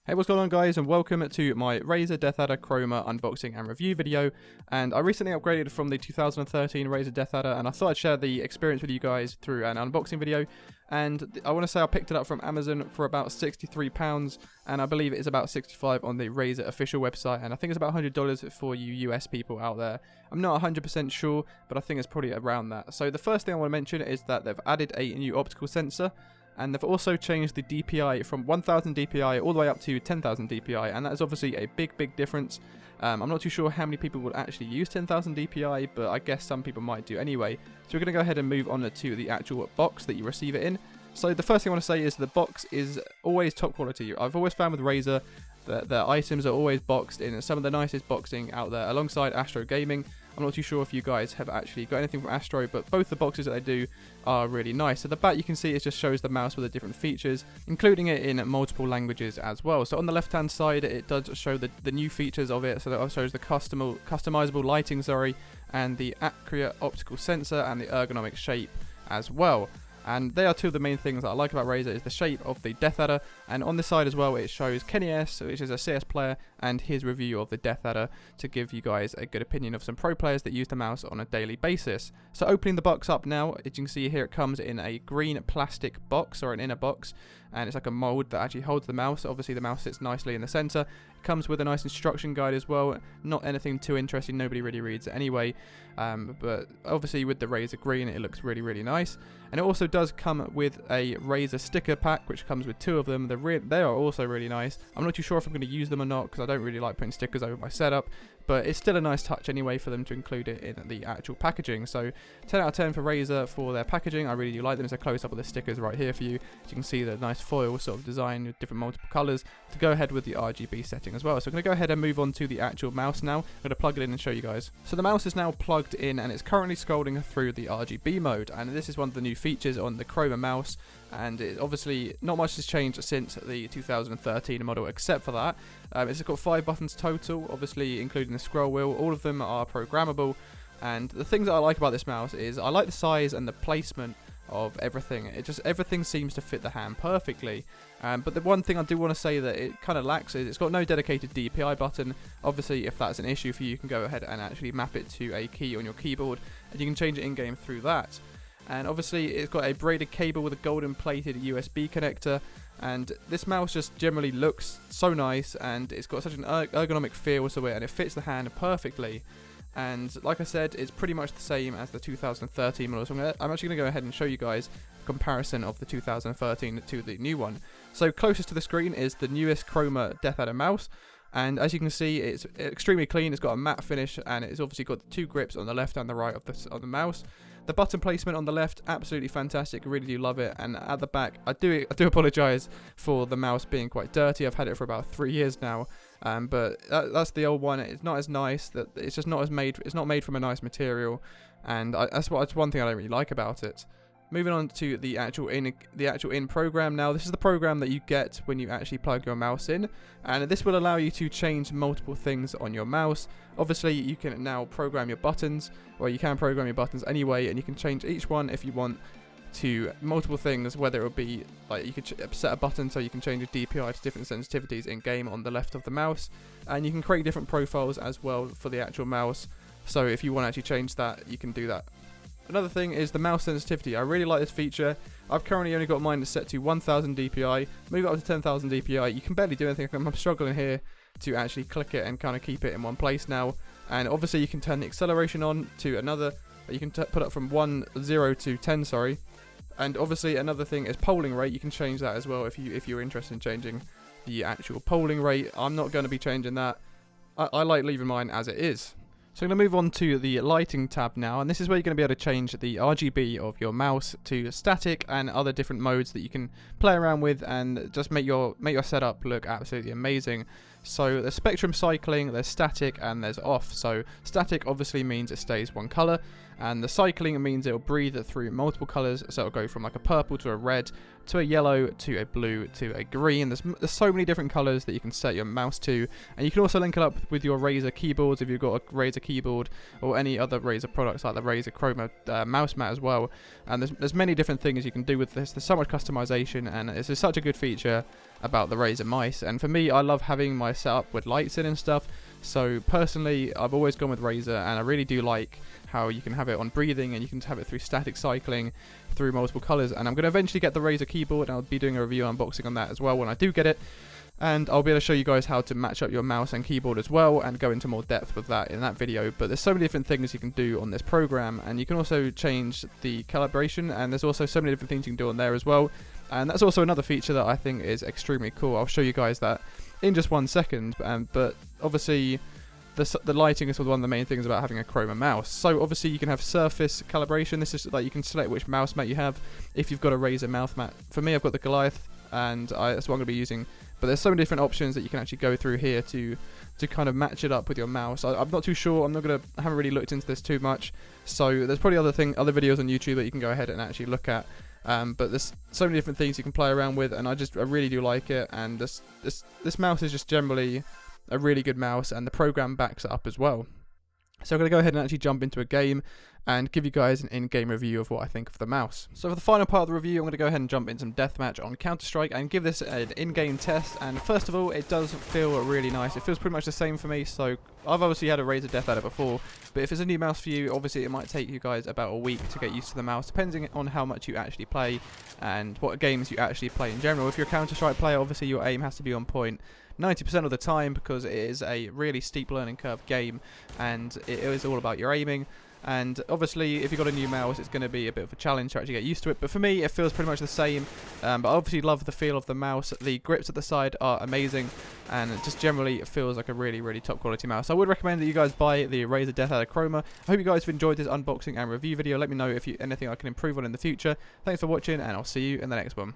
Hey, what's going on guys, and welcome to my Razer Deathadder Chroma unboxing and review video. And I recently upgraded from the 2013 Razer Deathadder, and I thought I'd share the experience with you guys through an unboxing video. And I want to say I picked it up from Amazon for about £63, and I believe it is about $65 on the Razer official website, and I think it's about $100 for you US people out there. I'm not 100% sure, but I think it's probably around that. So the first thing I want to mention is that they've added a new optical sensor. And they've also changed the DPI from 1000 DPI all the way up to 10,000 DPI, and that is obviously a big difference. I'm not too sure how many people would actually use 10,000 DPI, but I guess some people might do anyway. So we're going to go ahead and move on to the actual box that you receive it in. So the first thing I want to say is the box is always top quality. I've always found with Razer that their items are always boxed in some of the nicest boxing out there, alongside Astro Gaming. I'm not too sure if you guys have actually got anything from Astro, but both the boxes that they do are really nice. So the back, you can see, it just shows the mouse with the different features, including it in multiple languages as well. So on the left hand side, it does show the new features of it. So that shows the customizable lighting, and the accurate optical sensor and the ergonomic shape as well. And they are two of the main things that I like about Razer, is the shape of the Deathadder, and on this side as well it shows Kenny S, which is a CS player, and his review of the Deathadder to give you guys a good opinion of some pro players that use the mouse on a daily basis. So opening the box up now, as you can see here, it comes in a green plastic box, or an inner box, and it's like a mold that actually holds the mouse. Obviously the mouse sits nicely in the center. It comes with a nice instruction guide as well, not anything too interesting, nobody really reads it anyway, but obviously with the Razer green it looks really nice. And it also does come with a Razer sticker pack, which comes with two of them. They are also really nice. I'm not too sure if I'm going to use them or not, because I don't really like putting stickers over my setup, but it's still a nice touch anyway for them to include it in the actual packaging. So 10 out of 10 for Razer for their packaging. I really do like them. It's a close up of the stickers right here for you. As you can see, the nice foil sort of design with different multiple colors to go ahead with the RGB setting as well. So I'm going to go ahead and move on to the actual mouse now. I'm going to plug it in and show you guys. So the mouse is now plugged in, and it's currently scrolling through the RGB mode, and this is one of the new features on the Chroma mouse. And obviously not much has changed since the 2013 model, except for that it's got 5 buttons total, obviously including the scroll wheel. All of them are programmable, and the things that I like about this mouse is I like the size and the placement of everything. Everything seems to fit the hand perfectly, but the one thing I do want to say that it kind of lacks is it's got no dedicated DPI button. Obviously if that's an issue for you, you can go ahead and actually map it to a key on your keyboard, and you can change it in game through that. And obviously it's got a braided cable with a golden plated USB connector, and this mouse just generally looks so nice, and it's got such an ergonomic feel to it, and it fits the hand perfectly. And like I said, it's pretty much the same as the 2013 model, so I'm actually going to go ahead and show you guys a comparison of the 2013 to the new one. So closest to the screen is the newest Chroma Deathadder mouse, and as you can see, it's extremely clean. It's got a matte finish, and it's obviously got the 2 grips on the left and the right of the mouse. The button placement on the left, absolutely fantastic. I really do love it. And at the back, I do apologise for the mouse being quite dirty. I've had it for about 3 years now, but that's the old one. It's not as nice. It's just not as made. It's not made from a nice material, and that's one thing I don't really like about it. Moving on to the actual in program now. This is the program that you get when you actually plug your mouse in, and this will allow you to change multiple things on your mouse. Obviously you can now program your buttons, or you can program your buttons anyway, and you can change each one if you want to multiple things, whether it would be like you could set a button so you can change your DPI to different sensitivities in game on the left of the mouse, and you can create different profiles as well for the actual mouse. So if you want to actually change that, you can do that. Another thing is the mouse sensitivity. I really like this feature. I've currently only got mine set to 1000 DPI. Move it up to 10,000 DPI. You can barely do anything. I'm struggling here to actually click it and kind of keep it in one place now. And obviously you can turn the acceleration on to another. You can put it from 0 to 10, sorry. And obviously another thing is polling rate. You can change that as well if you're interested in changing the actual polling rate. I'm not going to be changing that. I like leaving mine as it is. So I'm going to move on to the lighting tab now, and this is where you're going to be able to change the RGB of your mouse to static and other different modes that you can play around with and just make your setup look absolutely amazing. So there's spectrum cycling, there's static, and there's off. So static obviously means it stays one color, and the cycling means it'll breathe through multiple colours, so it'll go from like a purple to a red to a yellow to a blue to a green. There's so many different colours that you can set your mouse to, and you can also link it up with your Razer keyboards if you've got a Razer keyboard or any other Razer products like the Razer Chroma mouse mat as well. And there's many different things you can do with this. There's so much customization, and it's just such a good feature about the Razer mice. And for me, I love having my setup with lights in and stuff. So personally, I've always gone with Razer, and I really do like how you can have it on breathing, and you can have it through static cycling through multiple colours. And I'm going to eventually get the Razer keyboard, and I'll be doing a review unboxing on that as well when I do get it. And I'll be able to show you guys how to match up your mouse and keyboard as well, and go into more depth with that in that video. But there's so many different things you can do on this program, and you can also change the calibration, and there's also so many different things you can do on there as well. And that's also another feature that I think is extremely cool. I'll show you guys that in just 1 second, but obviously the lighting is one of the main things about having a Chroma mouse. So obviously you can have surface calibration. This is like you can select which mouse mat you have if you've got a Razer mouse mat. For me, I've got the Goliath, and that's what I'm going to be using. But there's so many different options that you can actually go through here to kind of match it up with your mouse. I'm not too sure. I haven't really looked into this too much. So there's probably other videos on YouTube that you can go ahead and actually look at. But there's so many different things you can play around with, and I really do like it. And this mouse is just generally a really good mouse, and the program backs it up as well. So I'm going to go ahead and actually jump into a game and give you guys an in-game review of what I think of the mouse. So for the final part of the review, I'm going to go ahead and jump in some deathmatch on Counter-Strike and give this an in-game test. And first of all, it does feel really nice. It feels pretty much the same for me. So I've obviously had a Razer Deathadder before, but if it's a new mouse for you, obviously it might take you guys about a week to get used to the mouse, depending on how much you actually play and what games you actually play in general. If you're a Counter-Strike player, obviously your aim has to be on point 90% of the time, because it is a really steep learning curve game, and it is all about your aiming. And obviously, if you've got a new mouse, it's going to be a bit of a challenge to actually get used to it. But for me, it feels pretty much the same. But I obviously love the feel of the mouse. The grips at the side are amazing, and it just generally it feels like a really, really top quality mouse. I would recommend that you guys buy the Razer Deathadder Chroma. I hope you guys have enjoyed this unboxing and review video. Let me know if anything I can improve on in the future. Thanks for watching, and I'll see you in the next one.